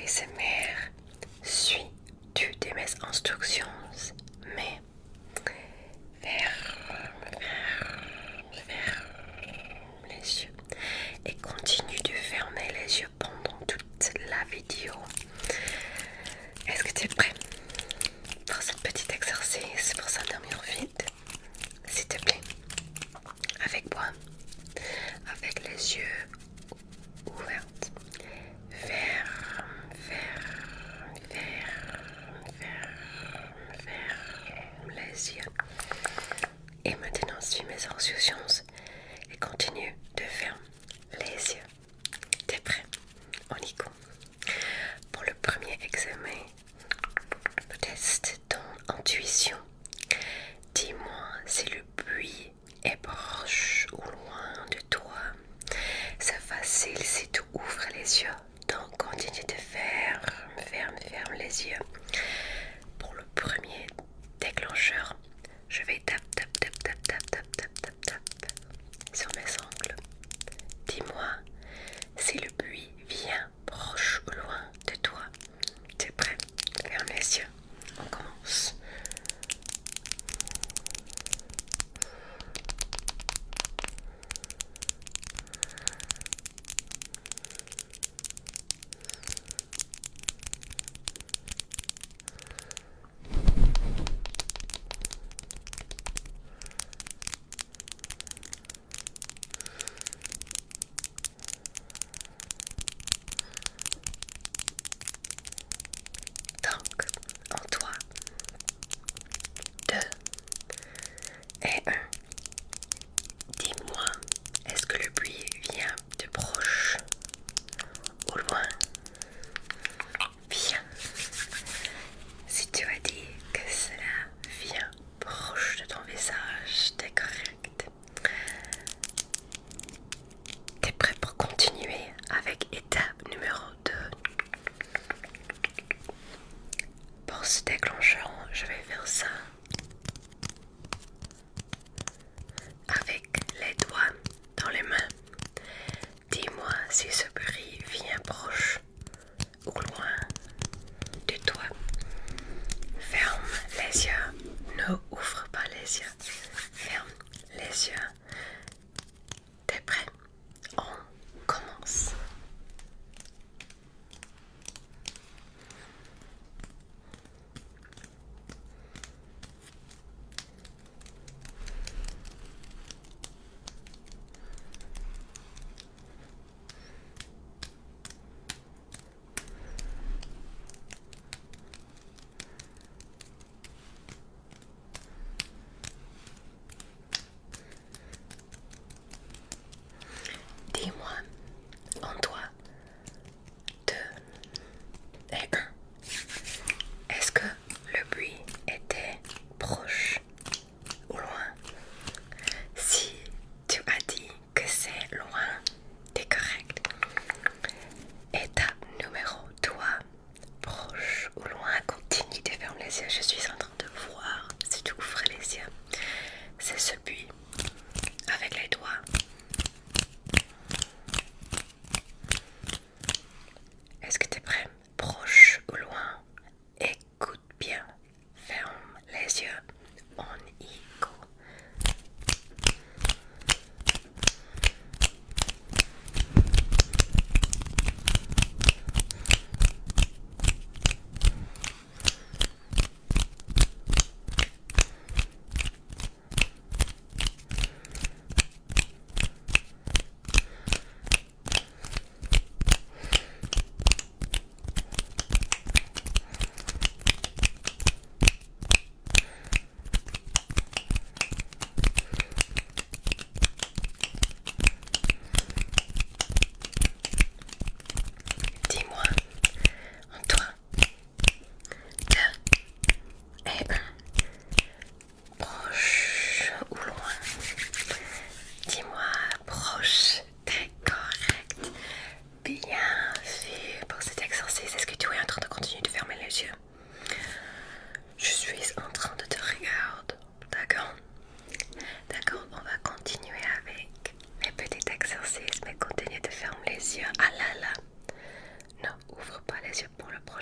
ASMR, suis-tu de mes instructions, mais ferme les yeux et continue de fermer les yeux pendant toute la vidéo. Est-ce que tu es prêt pour ce petit exercice pour s'endormir vite? S'il te plaît, avec moi, avec les yeux ouverts. Ferme les yeux. Et maintenant, suis mes instructions et continue de fermer les yeux. T'es prêt? On y go. Pour le premier examen, teste ton intuition. Dis-moi si le bruit est proche ou loin de toi. C'est facile si tu ouvres les yeux. Donc continue de ferme les yeux. Pour le premier déclencheur, je vais tap sur mes ongles. Dis-moi si le bruit vient proche ou loin de toi. T'es prêt? Ferme les yeux. On commence. Donc, en 3, 2 et 1. Dis-moi, est-ce que le bruit vient de proche ou loin? Bien. Si tu as dit que cela vient proche de ton visage, t'es correct. T'es prêt pour continuer avec étape numéro 2. Pour ce déclencheur, je vais faire ça avec les doigts dans les mains. Dis-moi si ce bruit vient proche ou loin de toi. Ferme les yeux. Ne ouvre pas les yeux. Ferme les yeux. T'es prêt? On commence.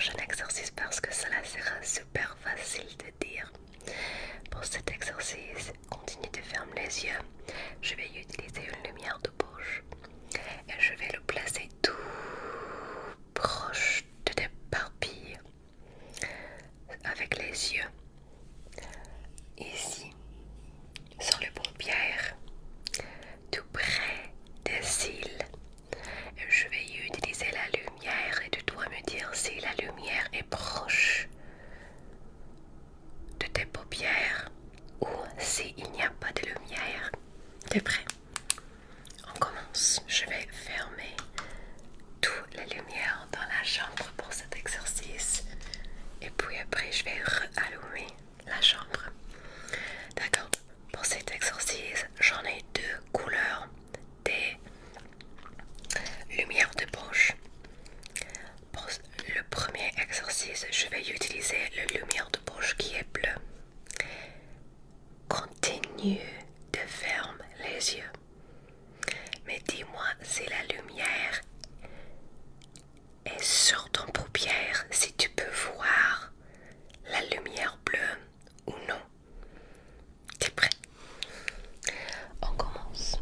prochain exercice parce que cela sera super facile de dire. Pour cet exercice, continue de fermer les yeux. Je vais utiliser une lumière de poche et je vais le placer tout proche de tes papilles avec les yeux. Ici, sur les paupières, tout près des cils. Je vais utiliser la lumière et tu dois me dire si la lumière est proche de tes paupières ou s'il n'y a pas de lumière. T'es prêt? On commence. Je vais fermer toute la lumière dans la chambre pour cet exercice. Et puis après, je vais rallumer la chambre. D'accord? Pour cet exercice, j'en ai deux couleurs des lumières de poche. Pour le premier exercice, je vais utiliser la lumière de poche qui est bleue. Continue de fermer les yeux. Mais dis-moi si la lumière est sur ton paupière, si tu peux voir la lumière bleue ou non. T'es prêt? On commence.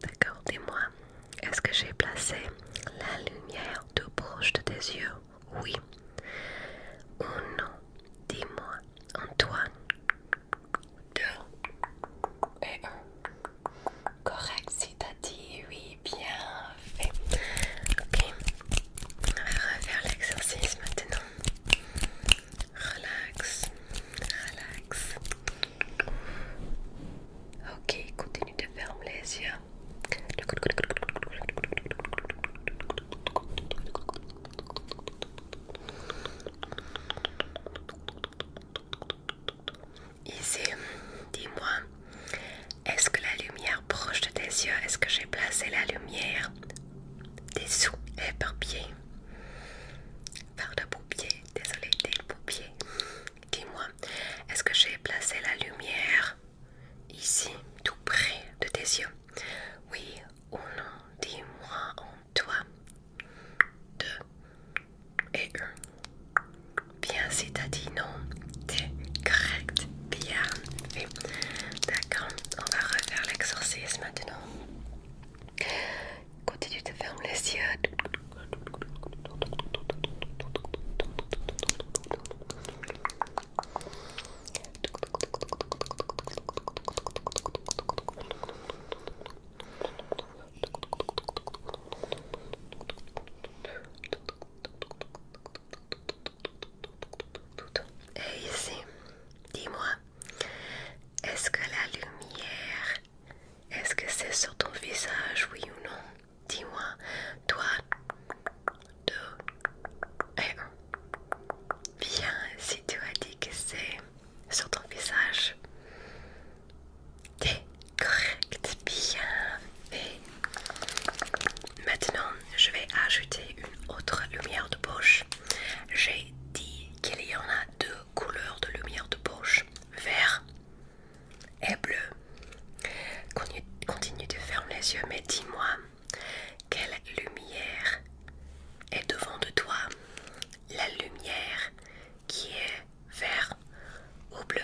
D'accord, dis-moi, est-ce que j'ai placé la lumière tout proche de tes yeux? Oui ou non? Dis-moi, en toi. 2 et 1. Correct, si t'as dit oui, bien fait. Ok, on va refaire l'exercice maintenant. Relax, relax. Ok, continue de fermer les yeux. Ici, dis-moi, est-ce que la lumière proche de tes yeux, est-ce que j'ai placé la lumière dessous les paupiers? Par le paupier, désolé, des paupiers. Dis-moi, est-ce que j'ai placé la lumière ici, tout près de tes yeux? Oui ou non? Dis-moi en toi. 2 et 1. Bien, si t'as dit non, c'est correct. Bien fait. D'accord, on va refaire l'exercice maintenant. Continue de fermer les yeux. Et ici, dis-moi, est-ce que la lumière, est-ce que c'est sur ton visage, oui ou non? Dis-moi, toi, 2 et 1. Bien, si tu as dit que c'est sur ton visage, t'es correct, bien fait. Maintenant, je vais ajouter une autre lumière de poche. J'ai dit qu'il y en a deux couleurs de lumière de poche, vert et bleu. Continue de fermer les yeux, mais dis-moi, quelle lumière est devant de toi? La lumière qui est vert ou bleu?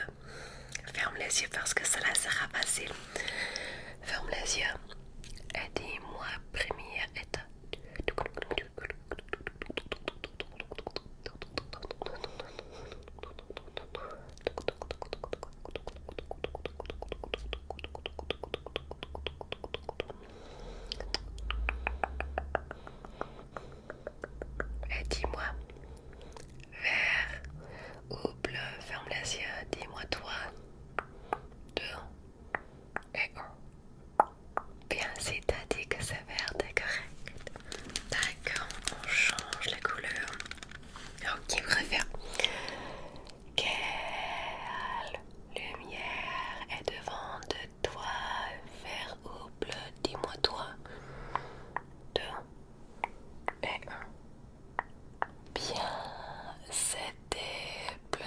Ferme les yeux parce que cela sera facile. Ferme les yeux et dis-moi, première étape. Et dis-moi, vert ou bleu? Ferme les yeux, dis-moi toi. 2 et 1. Bien, si t'as dit que c'est vert, t'es correct. D'accord, on change les couleurs. Ok, refaire. Quelle lumière est devant de toi, vert ou bleu? Dis-moi toi. 2 et 1. Bien, c'était bleu.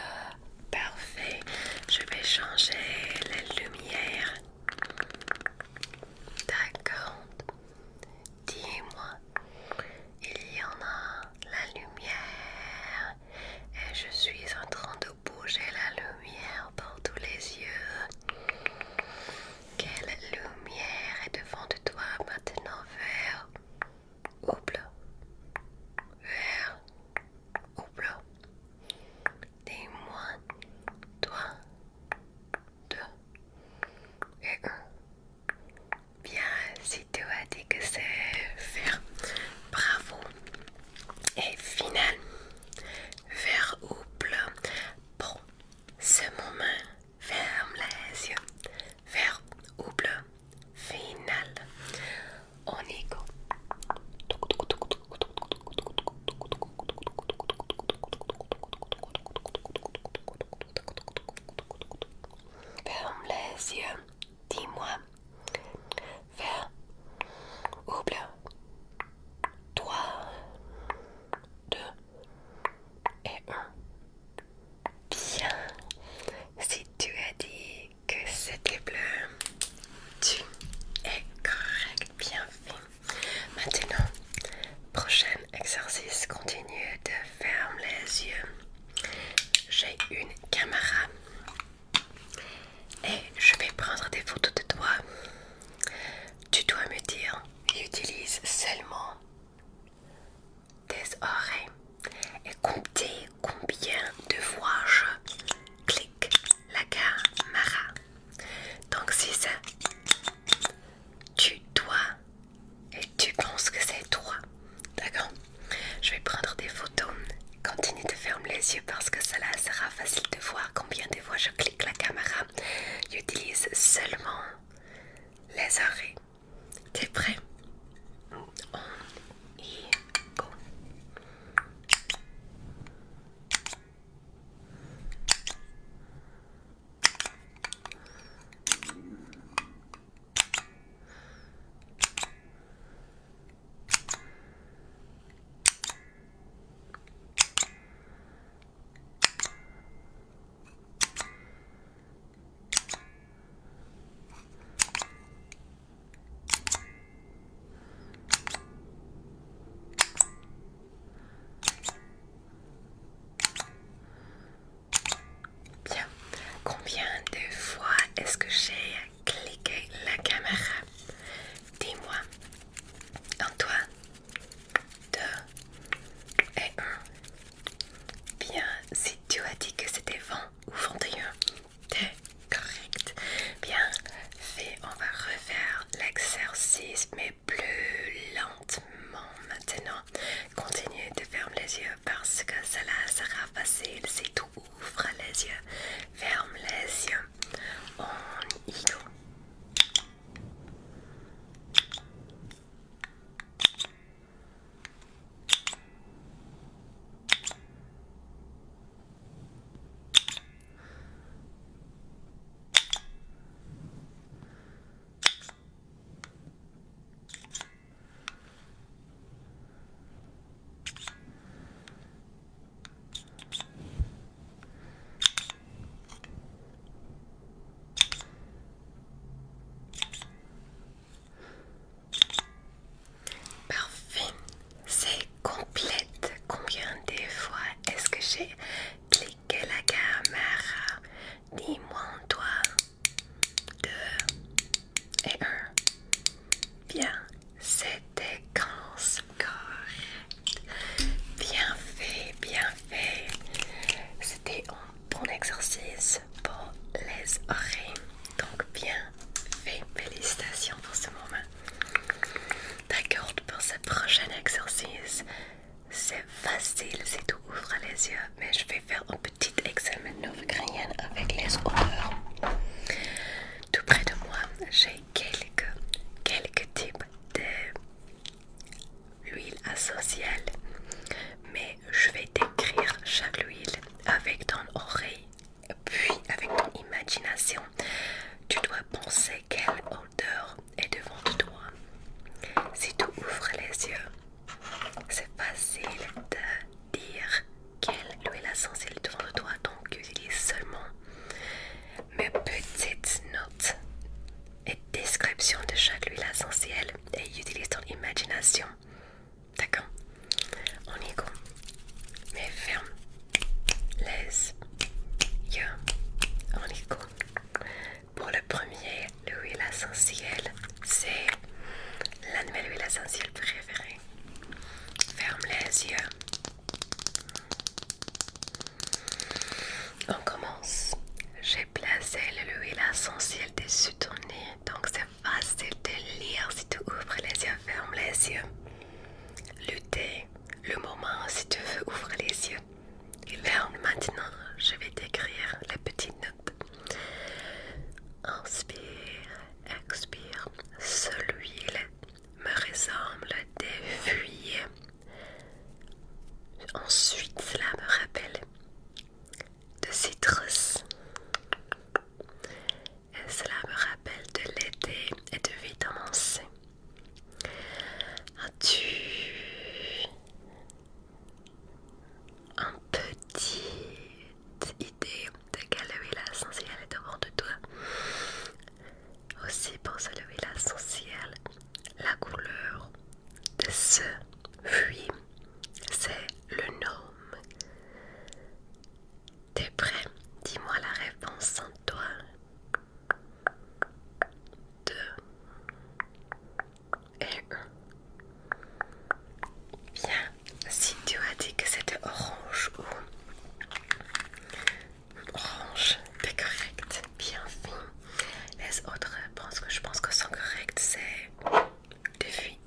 prendre des photos. Continue de fermer les yeux parce que cela sera facile de voir combien de fois je clique la caméra. J'utilise seulement les oreilles. T'es prêt? On y go. Bien. Combien de fois est-ce que j'ai cliqué la caméra? Dis-moi. Un, toi, deux et un. Bien, si tu as dit que c'était 20 ou 21, t'es correct. Bien, fait, on va refaire l'exercice, mais plus lentement maintenant. Continue de fermer les yeux parce que cela sera facile si tu ouvres les yeux. Ferme les yeux. On y go. Parfait, c'est complète. Combien de fois est-ce que j'ai cliqué la caméra? Dis-moi toi. 2 et 1. Bien, c'était correct. Bien fait, bien fait. C'était un bon exercice pour les oreilles. Donc bien fait. Félicitations pour ce moment. D'accord, pour ce prochain exercice, c'est facile si tu ouvres les yeux, mais je vais faire un petit examen novograyen avec les odeurs. Tout près de moi, j'ai quelques types d'huile essentielle, mais je vais décrire chaque huile avec ton oreille, puis avec ton imagination. Tu dois penser quelle odeur est devant toi. Si tu ouvres les yeux, c'est facile de dire quelle huile essentielle est devant toi, donc utilise seulement mes petites notes et descriptions de chaque huile essentielle et utilise ton imagination. D'accord? On y go. Mais ferme les yeux. On y go. Pour le premier, l'huile essentielle, c'est la nouvelle huile essentielle préférée. Ferme les yeux. On commence. J'ai placé l'huile essentielle dessus ton nez, donc c'est facile de lire si tu ouvres les yeux. Ferme les yeux. Lutter le moment si tu veux ouvrir les yeux. Ferme maintenant. Je vais t'écrire les petites notes. Inspire, expire. Seule huile me ressemble des feuillets. Ensuite, cela me rappelle de citrus. Et cela me rappelle de l'été et de vitamine C. As-tu une petite idée de quelle huile essentielle est devant de toi? Aussi pour cette huile essentielle, la couleur de ce fruit, c'est le gnome. T'es prêt? Dis-moi la réponse en toi. 2 et 1. Bien, si tu as dit que c'était orange ou orange, t'es correct. Bien fait. Les autres réponses que je pense que sont correctes, c'est défi.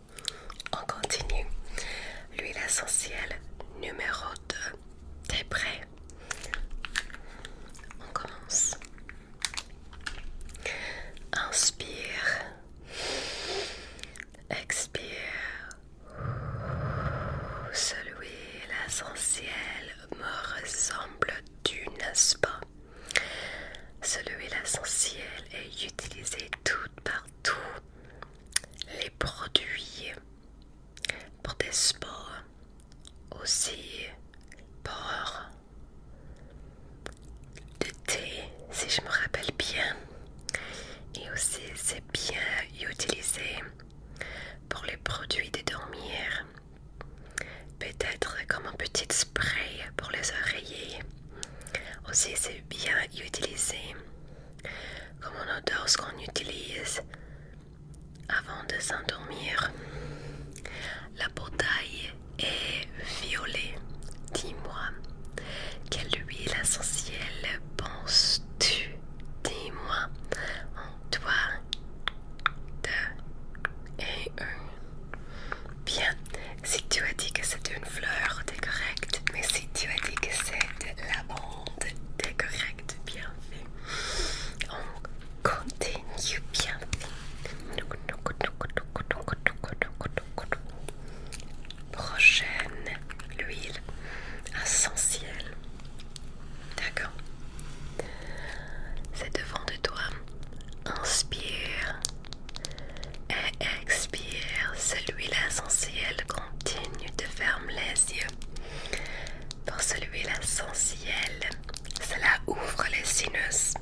On continue. L'huile essentielle numéro 2. T'es prêt? On commence. Inspire. Expire. Ce huile essentielle me ressemble-tu, n'est-ce pas? Ce huile essentielle est utilisé tout partout. Les produits pour des sports, aussi pour de thé, si je me rappelle bien. Et aussi c'est bien utilisé pour les produits de dormir. Peut-être comme un petit spray pour les oreillers. Aussi c'est bien utilisé comme une odeur qu'on utilise avant de s'endormir. La bouteille est violet. Dis-moi, quelle huile essentielle penses-tu? Dis-moi en 3, 2 et 1. Bien, si tu as dit que c'est une fleur, t'es correct. Mais si tu as dit que c'est de lavande, t'es correct. Bien fait. On continue. Bien fait. Prochaine, l'huile essentielle. D'accord. C'est devant de toi. Inspire et expire. C'est l'huile essentielle. Continue de fermer les yeux. Pour cette huile essentielle, cela ouvre les sinus.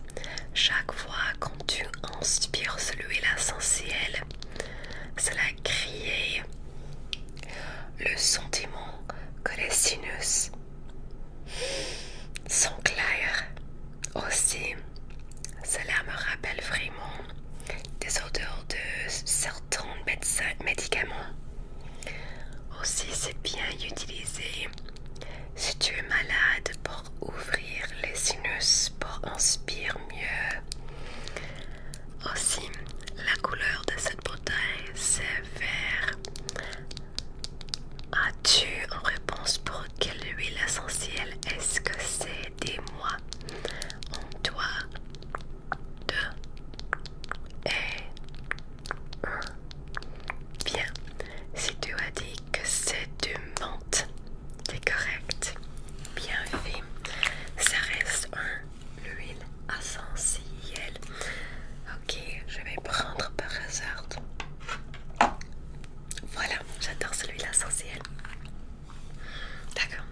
Chaque fois quand tu inspires cette huile essentielle, cela crée le sentiment que les sinus sont clairs. Aussi, cela me rappelle vraiment des odeurs de certains médicaments. Aussi, c'est bien utilisé si tu es malade pour ouvrir les sinus, pour inspirer mieux. Aussi, la couleur de cette bouteille, c'est vert. As-tu en réponse pour quelle huile essentielle est-ce que c'est? Dis-moi. En 3, 2 et 1. Bien. Si tu as dit que c'est du menthe, c'est correct. Bien fait. Ça reste l'huile essentielle. Ok, je vais prendre par hasard. Voilà, j'adore celui-là essentiel. D'accord.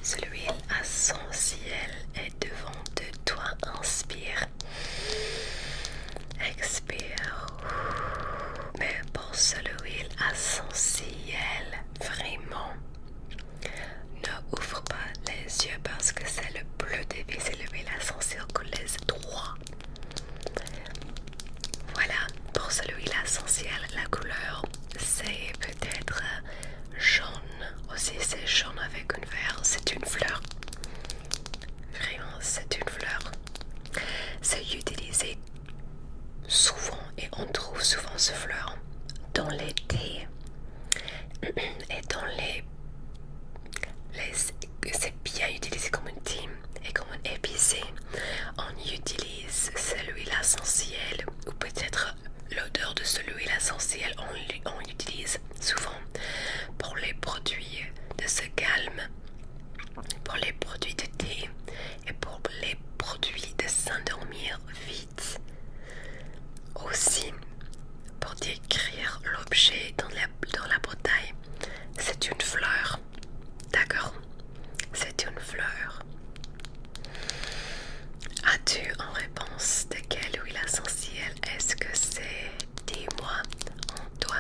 Celui essentiel est devant de toi. Inspire. Expire. Mais pour celui essentiel, vraiment, ne ouvre pas les yeux parce que c'est le plus difficile l'huile essentielle que les trois. Voilà, pour celui-là essentiel, la couleur, c'est peut-être jaune. Aussi, c'est jaune avec un vert. C'est une fleur. Vraiment, c'est une fleur. C'est utilisé souvent et on trouve souvent ce fleur dans les thés et dans les c'est bien utilisé comme un thé et comme un épicé. On utilise celui-là essentiel ou peut-être l'odeur de celui-là essentiel. On l'utilise souvent pour les produits de ce calme, pour les produits de thé et pour les produits de s'endormir vite. Aussi, pour décrire l'objet dans la bouteille, c'est une fleur. D'accord? C'est une fleur. As-tu en réponse de quelle huile essentielle est-ce que c'est? Dis-moi en 3,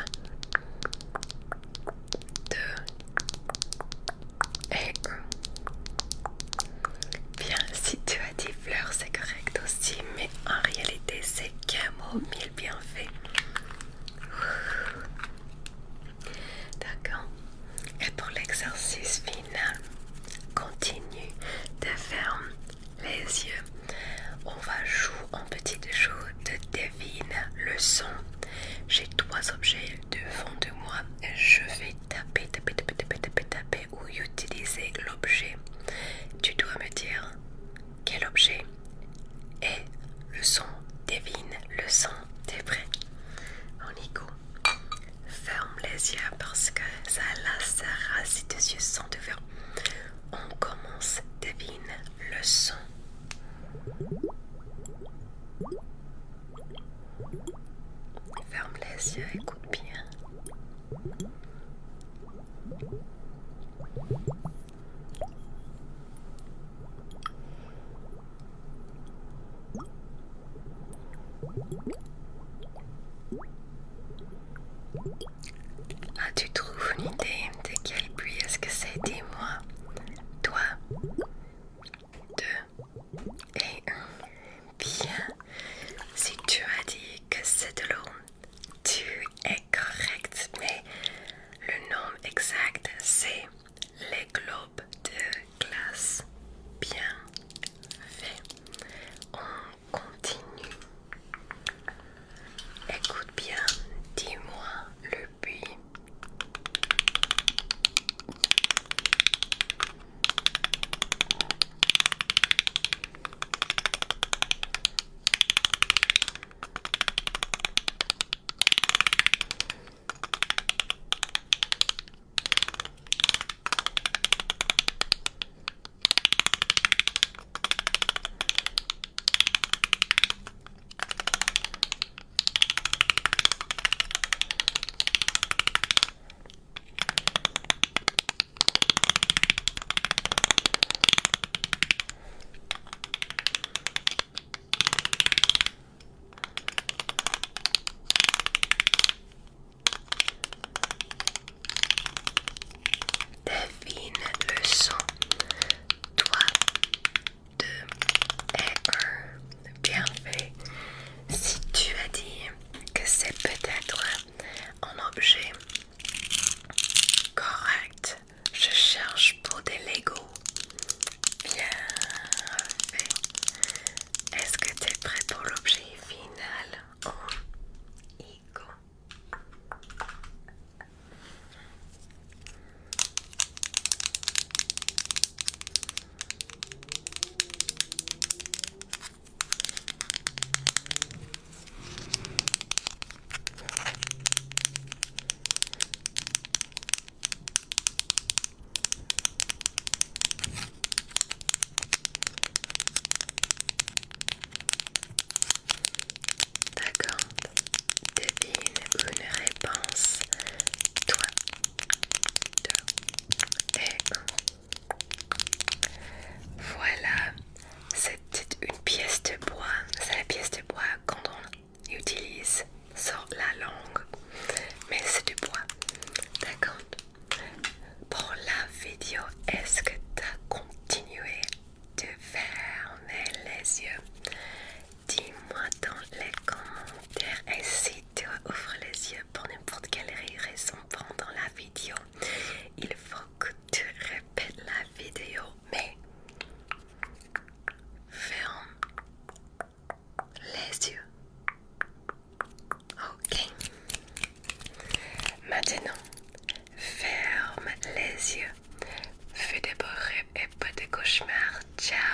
cauchemar. Ciao.